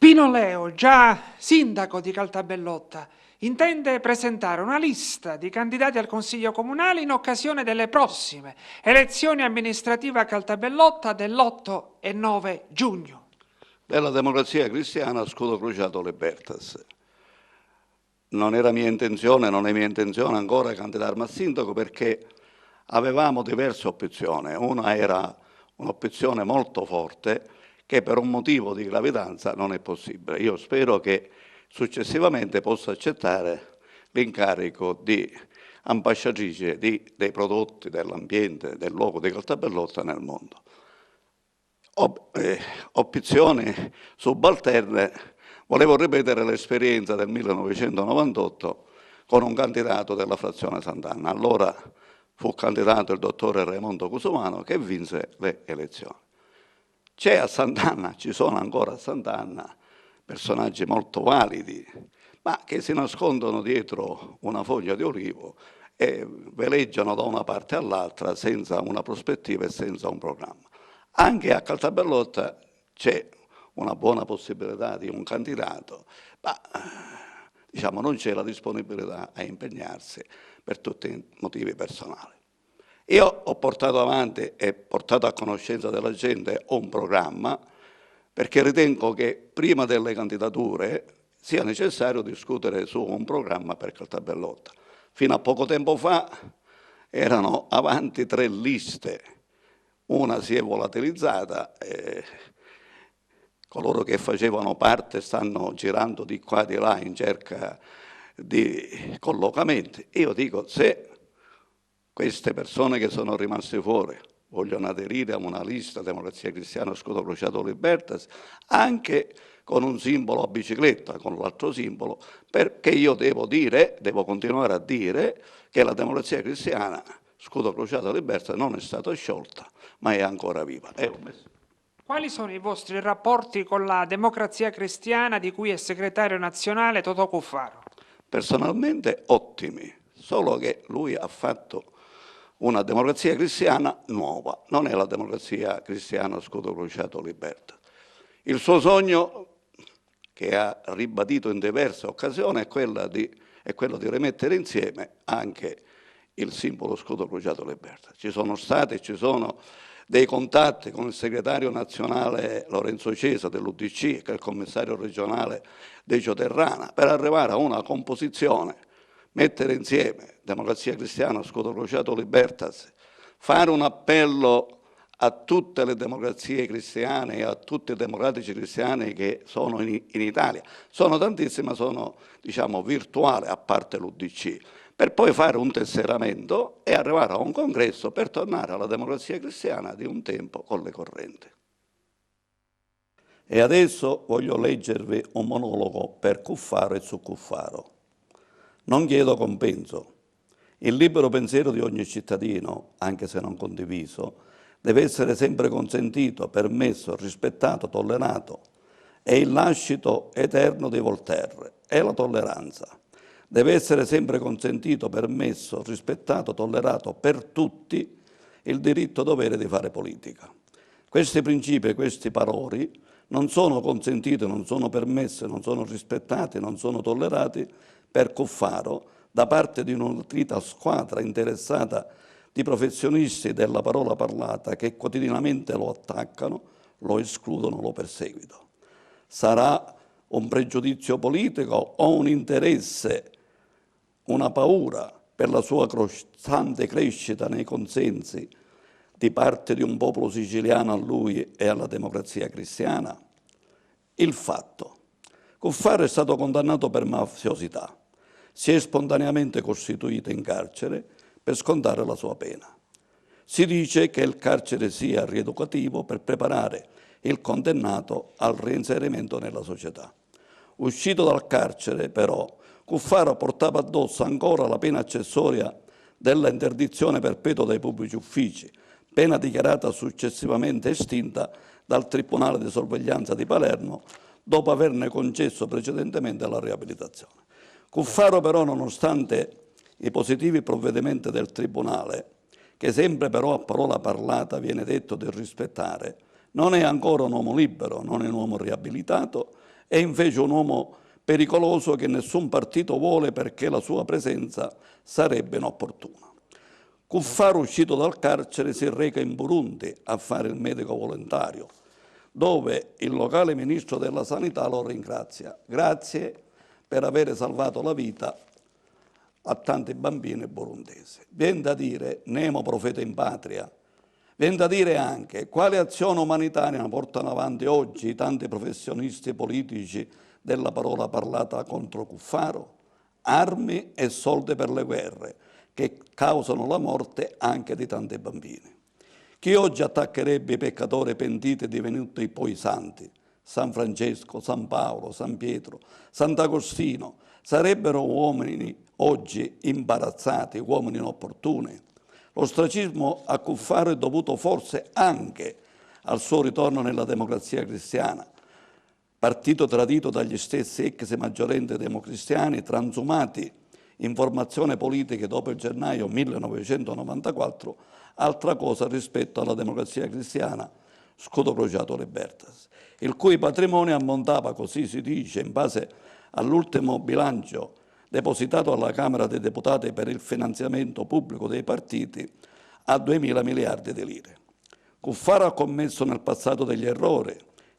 Pino Leo, già sindaco di Caltabellotta, intende presentare una lista di candidati al Consiglio Comunale in occasione delle prossime elezioni amministrative a Caltabellotta dell'8 e 9 giugno. Della Democrazia Cristiana, Scudo Crociato Libertas. Non è mia intenzione ancora candidarmi a sindaco perché avevamo diverse opzioni. Una era un'opzione molto forte che per un motivo di gravidanza non è possibile. Io spero che successivamente possa accettare l'incarico di ambasciatrice dei prodotti, dell'ambiente, del luogo di Caltabellotta nel mondo. Opzioni subalterne, volevo ripetere l'esperienza del 1998 con un candidato della frazione Sant'Anna. Allora fu candidato il dottore Raimondo Cusumano che vinse le elezioni. C'è a Sant'Anna, ci sono ancora a Sant'Anna personaggi molto validi, ma che si nascondono dietro una foglia di olivo e veleggiano da una parte all'altra senza una prospettiva e senza un programma. Anche a Caltabellotta c'è una buona possibilità di un candidato, ma diciamo, non c'è la disponibilità a impegnarsi per tutti i motivi personali. Io ho portato avanti e portato a conoscenza della gente un programma perché ritengo che prima delle candidature sia necessario discutere su un programma per Caltabellotta. Fino a poco tempo fa erano avanti 3 liste, una si è volatilizzata e coloro che facevano parte stanno girando di qua e di là in cerca di collocamenti. Io dico, se queste persone che sono rimaste fuori vogliono aderire a una lista Democrazia Cristiana Scudo Crociato Libertas, anche con un simbolo a bicicletta, con l'altro simbolo, perché io devo continuare a dire che la Democrazia Cristiana Scudo Crociato Libertas non è stata sciolta, ma è ancora viva. Quali sono i vostri rapporti con la Democrazia Cristiana di cui è segretario nazionale Totò Cuffaro? Personalmente ottimi, solo che lui ha fatto una Democrazia Cristiana nuova, non è la Democrazia Cristiana Scudo Crociato Libertas. Il suo sogno, che ha ribadito in diverse occasioni, è quello di rimettere insieme anche il simbolo Scudo Crociato Libertas. Ci sono dei contatti con il segretario nazionale Lorenzo Cesa dell'UDC, che è il commissario regionale Decio Terrana, per arrivare a una composizione, mettere insieme Democrazia Cristiana, Scudo Crociato Libertas, fare un appello a tutte le democrazie cristiane e a tutti i democratici cristiani che sono in Italia. Sono tantissime, sono diciamo virtuali, a parte l'UDC, per poi fare un tesseramento e arrivare a un congresso per tornare alla democrazia cristiana di un tempo con le correnti. E adesso voglio leggervi un monologo per Cuffaro e su Cuffaro. Non chiedo compenso. Il libero pensiero di ogni cittadino, anche se non condiviso, deve essere sempre consentito, permesso, rispettato, tollerato. È il lascito eterno di Voltaire, è la tolleranza. Deve essere sempre consentito, permesso, rispettato, tollerato per tutti il diritto-dovere di fare politica. Questi principi e questi valori non sono consentiti, non sono permessi, non sono rispettati, non sono tollerati per Cuffaro da parte di un'unita squadra interessata di professionisti della parola parlata che quotidianamente lo attaccano, lo escludono, lo perseguitano. Sarà un pregiudizio politico o un interesse, una paura per la sua costante crescita nei consensi di parte di un popolo siciliano a lui e alla democrazia cristiana? Il fatto. Cuffaro è stato condannato per mafiosità. Si è spontaneamente costituito in carcere per scontare la sua pena. Si dice che il carcere sia rieducativo per preparare il condannato al reinserimento nella società. Uscito dal carcere, però, Cuffaro portava addosso ancora la pena accessoria della interdizione perpetua dai pubblici uffici, pena dichiarata successivamente estinta dal Tribunale di sorveglianza di Palermo dopo averne concesso precedentemente la riabilitazione. Cuffaro però, nonostante i positivi provvedimenti del Tribunale, che sempre però a parola parlata viene detto di rispettare, non è ancora un uomo libero, non è un uomo riabilitato È invece un uomo pericoloso che nessun partito vuole perché la sua presenza sarebbe inopportuna. Cuffaro, uscito dal carcere, si reca in Burundi a fare il medico volontario, dove il locale ministro della Sanità lo ringrazia. Grazie per aver salvato la vita a tanti bambini burundesi. Viene da dire, Nemo profeta in patria, viene da dire anche quale azione umanitaria portano avanti oggi i tanti professionisti politici della parola parlata contro Cuffaro? Armi e soldi per le guerre che causano la morte anche di tanti bambini. Chi oggi attaccherebbe i peccatori pentiti divenuti poi santi? San Francesco, San Paolo, San Pietro, Sant'Agostino sarebbero uomini oggi imbarazzati, uomini inopportuni. L'ostracismo a Cuffaro è dovuto forse anche al suo ritorno nella democrazia cristiana, partito tradito dagli stessi ex maggiorenti democristiani transumati in formazione politica dopo il gennaio 1994, altra cosa rispetto alla democrazia cristiana, Scudo Crociato Libertas, il cui patrimonio ammontava, così si dice, in base all'ultimo bilancio depositato alla Camera dei Deputati per il finanziamento pubblico dei partiti, a 2.000 miliardi di lire. Cuffaro ha commesso nel passato degli errori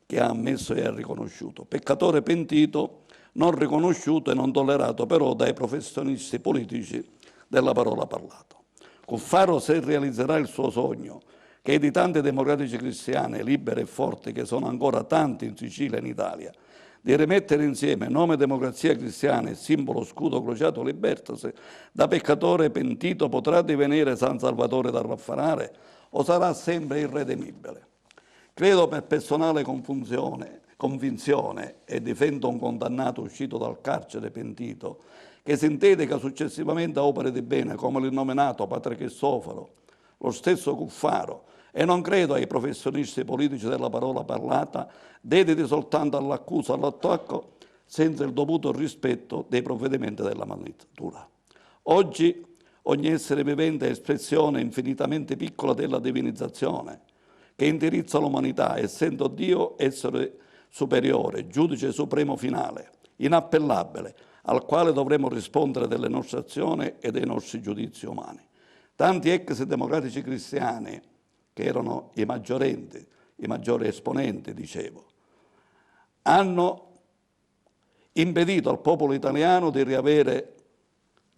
che ha ammesso e ha riconosciuto, peccatore pentito, non riconosciuto e non tollerato però dai professionisti politici della parola parlata. Cuffaro, se realizzerà il suo sogno, che è di tanti democratici cristiani, liberi e forti, che sono ancora tanti in Sicilia e in Italia, di rimettere insieme nome democrazia cristiana e simbolo Scudo Crociato Libertas, da peccatore pentito potrà divenire San Salvatore da raffarare o sarà sempre irredimibile? Credo per personale convinzione, e difendo un condannato uscito dal carcere pentito, che si dedica successivamente a opere di bene come l'illuminato Padre Cristoforo, lo stesso Cuffaro, e non credo ai professionisti politici della parola parlata dediti soltanto all'accusa, all'attacco, senza il dovuto rispetto dei provvedimenti della magistratura. Oggi ogni essere vivente è espressione infinitamente piccola della divinizzazione, che indirizza l'umanità, essendo Dio essere superiore, giudice supremo finale, inappellabile, al quale dovremo rispondere delle nostre azioni e dei nostri giudizi umani. Tanti ex democratici cristiani, che erano i maggiorenti, i maggiori esponenti, dicevo, hanno impedito al popolo italiano di riavere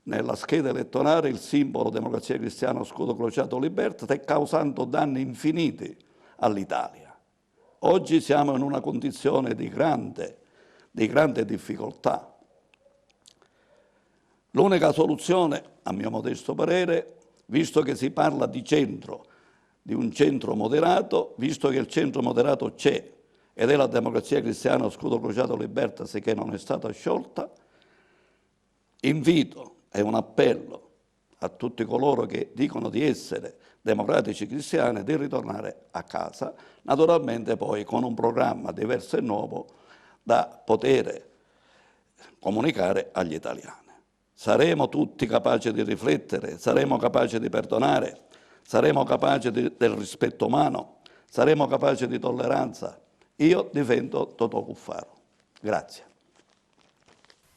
nella scheda elettorale il simbolo Democrazia Cristiana Scudo Crociato Libertas e causando danni infiniti all'Italia. Oggi siamo in una condizione di grande difficoltà. L'unica soluzione, a mio modesto parere, visto che si parla di centro, di un centro moderato, visto che il centro moderato c'è ed è la Democrazia Cristiana Scudo Crociato Libertas che non è stata sciolta, invito e un appello a tutti coloro che dicono di essere democratici cristiani di ritornare a casa, naturalmente poi con un programma diverso e nuovo da poter comunicare agli italiani. Saremo tutti capaci di riflettere, saremo capaci di perdonare, saremo capaci del rispetto umano, saremo capaci di tolleranza. Io difendo Totò Cuffaro. Grazie.